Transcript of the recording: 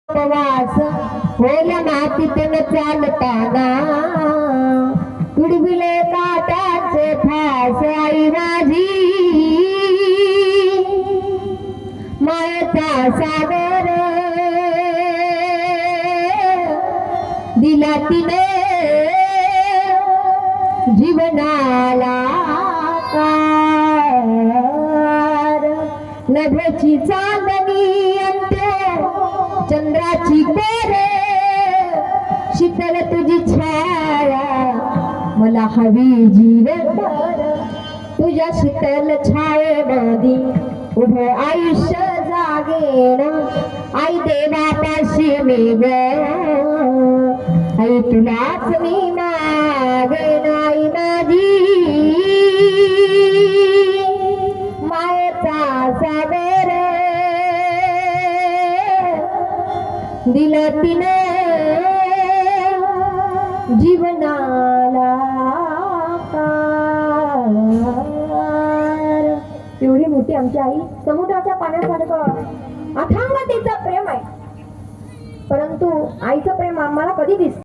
प्रवास ओल्या मातीतून चालताना तुडविले काट्याचे फास आई माझी मायेचा सागर दिला तिने जीवनाला नभेची चांदणी अंत्य चंद्राची कोरे शीतल तुझी छाया मला हवी जीवनभर तुझ्या शीतल छायेमध्ये उभं आयुष्य जागेन आई देवापाशी मी ग आई तुलाच मी मागेन आई माझी मायेचा सागर दिलं तिने जीवनाला एवढी मोठी आमची आई समुद्राच्या पाण्यासारखं अथांग तिचं प्रेम आहे, परंतु आईचं प्रेम आम्हाला कधी दिसत